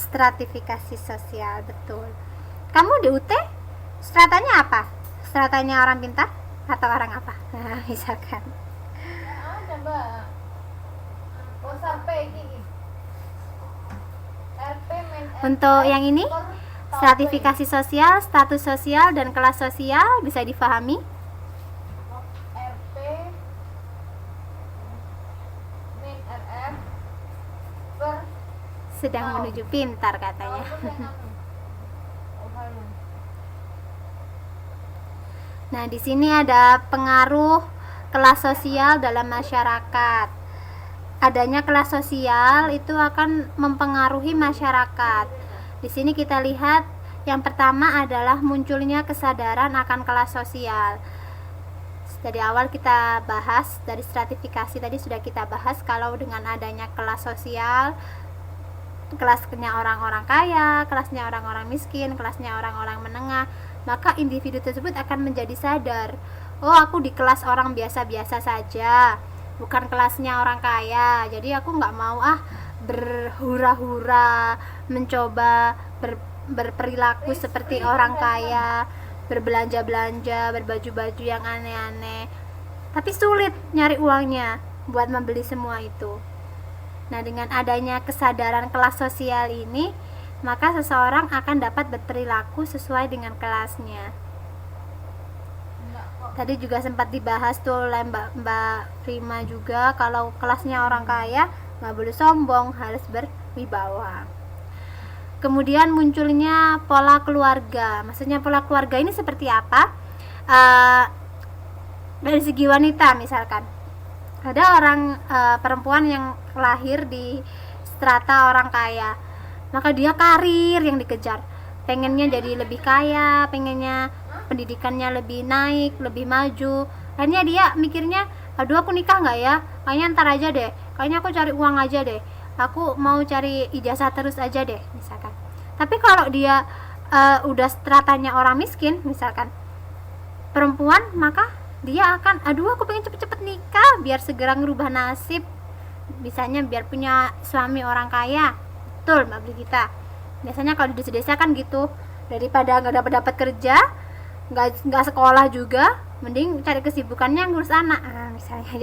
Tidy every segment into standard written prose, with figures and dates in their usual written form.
Stratifikasi sosial, betul. Kamu di UT stratanya apa? Stratanya orang pintar atau orang apa? Nah, misalkan. Ada mbak. Oh sampai gini. RP main Untuk yang ini, stratifikasi sosial, status sosial, dan kelas sosial bisa difahami? RP min RF per Sedang menuju pintar katanya. Nah, di sini ada pengaruh kelas sosial dalam masyarakat. Adanya kelas sosial itu akan mempengaruhi masyarakat. Di sini kita lihat yang pertama adalah munculnya kesadaran akan kelas sosial. Dari awal kita bahas, dari stratifikasi tadi sudah kita bahas kalau dengan adanya kelas sosial, kelasnya orang-orang kaya, kelasnya orang-orang miskin, kelasnya orang-orang menengah, maka individu tersebut akan menjadi sadar, oh aku di kelas orang biasa-biasa saja, bukan kelasnya orang kaya, jadi aku nggak mau berhura-hura mencoba berperilaku seperti orang kaya, berbelanja-belanja, berbaju-baju yang aneh-aneh, tapi sulit nyari uangnya buat membeli semua itu. Nah, dengan adanya kesadaran kelas sosial ini, maka seseorang akan dapat berperilaku sesuai dengan kelasnya. Tadi juga sempat dibahas tuh oleh Mbak Prima juga, kalau kelasnya orang kaya nggak boleh sombong, harus berwibawa. Kemudian munculnya pola keluarga. Maksudnya pola keluarga ini seperti apa? Dari segi wanita misalkan, ada orang perempuan yang lahir di strata orang kaya, maka dia karir yang dikejar, pengennya jadi lebih kaya, pengennya pendidikannya lebih naik, lebih maju. Akhirnya dia mikirnya, aduh aku nikah nggak ya, kayaknya ntar aja deh, kayaknya aku cari uang aja deh, aku mau cari ijazah terus aja deh misalkan. Tapi kalau dia udah stratanya orang miskin misalkan, perempuan, maka dia akan, aduh aku pengen cepet-cepet nikah biar segera ngerubah nasib, misalnya biar punya suami orang kaya. Betul Mbak Brigita, biasanya kalau di desa-desa kan gitu, daripada nggak dapat kerja, nggak sekolah juga, mending cari kesibukannya ngurus anak, misalnya.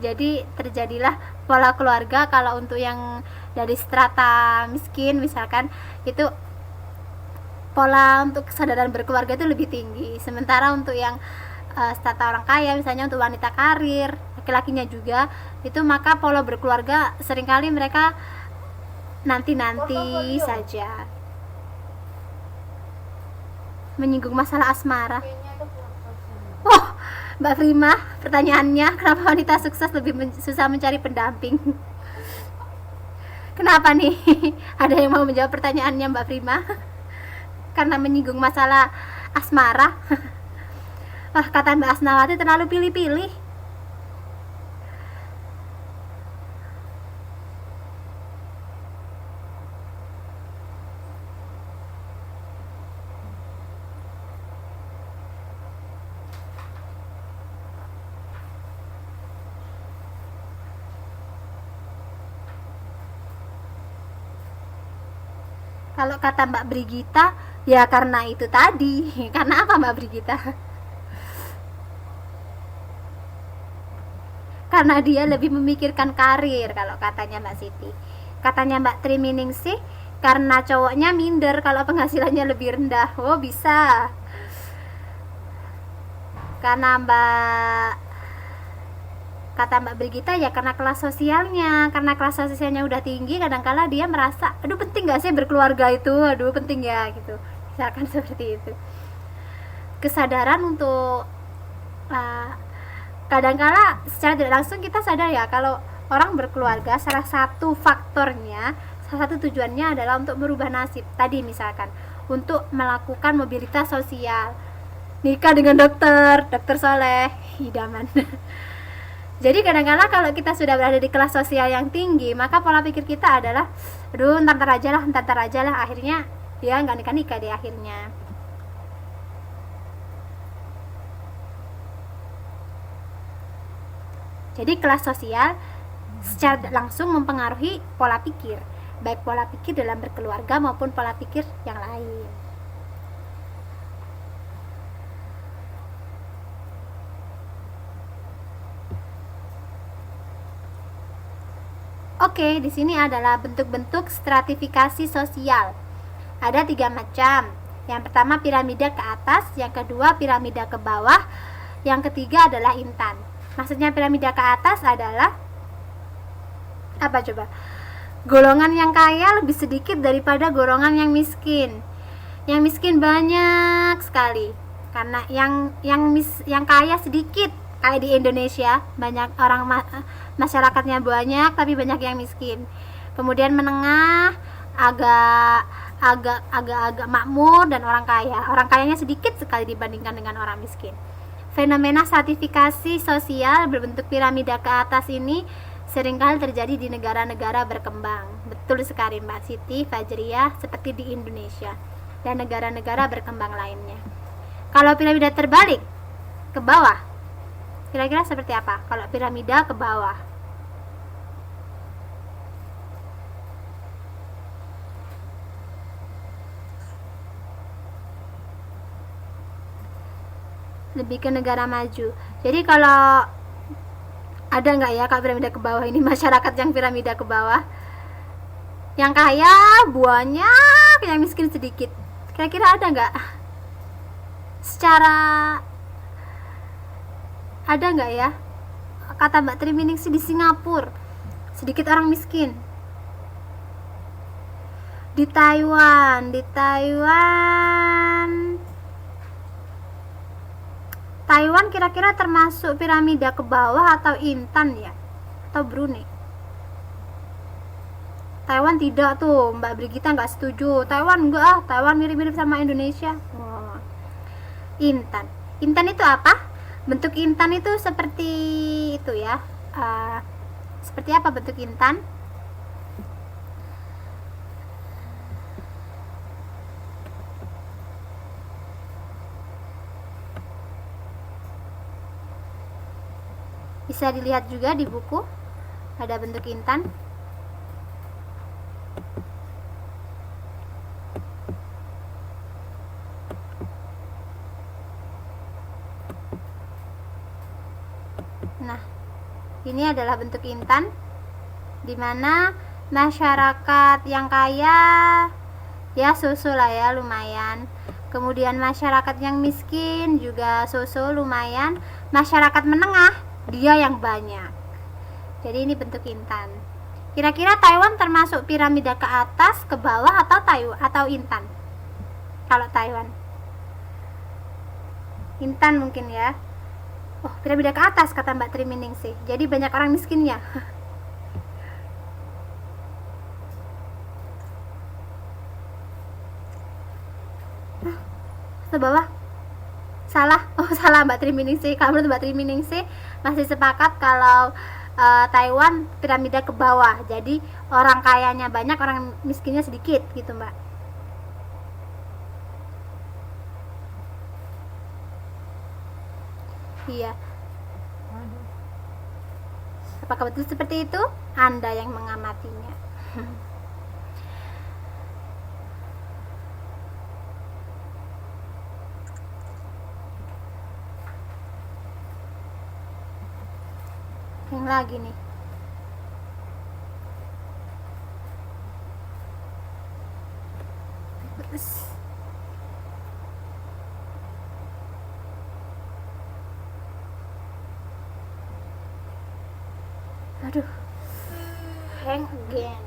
Jadi terjadilah pola keluarga. Kalau untuk yang dari strata miskin misalkan, itu pola untuk kesadaran berkeluarga itu lebih tinggi, sementara untuk yang strata orang kaya, misalnya untuk wanita karir, laki-lakinya juga, itu maka pola berkeluarga seringkali mereka nanti saja. Menyinggung masalah asmara. Oh, Mbak Prima, pertanyaannya, kenapa wanita sukses lebih susah mencari pendamping? Kenapa nih? Ada yang mau menjawab pertanyaannya Mbak Prima? Karena menyinggung masalah asmara. Wah, kata Mbak Asnawati terlalu pilih-pilih. Kalau kata Mbak Brigita, ya karena itu tadi. Karena apa Mbak Brigita? Karena dia lebih memikirkan karir, kalau katanya Mbak Siti. Katanya Mbak Trimining sih, karena cowoknya minder kalau penghasilannya lebih rendah. Oh, bisa. Karena kata Mbak Brigita, ya karena kelas sosialnya. Karena kelas sosialnya udah tinggi, kadangkala dia merasa, aduh penting gak sih berkeluarga itu, aduh penting ya gitu, misalkan seperti itu. Kesadaran untuk kadangkala secara tidak langsung kita sadar ya, kalau orang berkeluarga, salah satu faktornya, salah satu tujuannya adalah untuk merubah nasib. Tadi misalkan untuk melakukan mobilitas sosial, nikah dengan dokter soleh, idaman. Jadi kadang-kadang kalau kita sudah berada di kelas sosial yang tinggi, maka pola pikir kita adalah, aduh ntar aja lah, akhirnya dia nggak nikah di akhirnya. Jadi kelas sosial secara langsung mempengaruhi pola pikir. baik pola pikir dalam berkeluarga maupun pola pikir yang lain. Oke, di sini adalah bentuk-bentuk stratifikasi sosial. Ada 3 macam. Yang pertama piramida ke atas, yang kedua piramida ke bawah, yang ketiga adalah intan. Maksudnya piramida ke atas adalah apa coba? Golongan yang kaya lebih sedikit daripada golongan yang miskin. Yang miskin banyak sekali. Karena yang kaya sedikit. Kayak di Indonesia, banyak orang masyarakatnya banyak tapi banyak yang miskin. Kemudian menengah agak makmur dan orang kaya. Orang kayanya sedikit sekali dibandingkan dengan orang miskin. Fenomena stratifikasi sosial berbentuk piramida ke atas ini seringkali terjadi di negara-negara berkembang. Betul sekali Mbak Siti Fajriah, seperti di Indonesia dan negara-negara berkembang lainnya. Kalau piramida terbalik ke bawah, kira-kira seperti apa? Kalau piramida ke bawah, lebih ke negara maju. Jadi kalau ada nggak ya Kak piramida ke bawah ini, masyarakat yang piramida ke bawah, yang kaya banyak, yang miskin sedikit, kira-kira ada nggak? Secara ada nggak ya? Kata Mbak Triminingsih di Singapura sedikit orang miskin. Di Taiwan kira-kira termasuk piramida ke bawah atau Intan ya? Atau Brunei? Taiwan tidak tuh, Mbak Brigita nggak setuju. Taiwan enggak, Taiwan mirip-mirip sama Indonesia. Intan itu apa? Bentuk intan itu seperti itu ya. Seperti apa bentuk intan? Bisa dilihat juga di buku, ada bentuk intan. Nah, ini adalah bentuk intan, di mana masyarakat yang kaya ya so-so lah ya, lumayan. Kemudian masyarakat yang miskin juga so-so, lumayan. Masyarakat menengah dia yang banyak. Jadi ini bentuk intan. Kira-kira Taiwan termasuk piramida ke atas, ke bawah atau intan? Kalau Taiwan, intan mungkin ya. Oh, piramida ke atas kata Mbak Triminingsih. Jadi banyak orang miskinnya. Ke bawah. Salah. Oh, salah Mbak Triminingsih. Kalau menurut Mbak Triminingsih masih sepakat kalau Taiwan piramida ke bawah. Jadi orang kayanya banyak, orang miskinnya sedikit gitu, Mbak. Iya. Apakah betul seperti itu? Anda yang mengamatinya. Yang lagi nih. Aduh, hang again.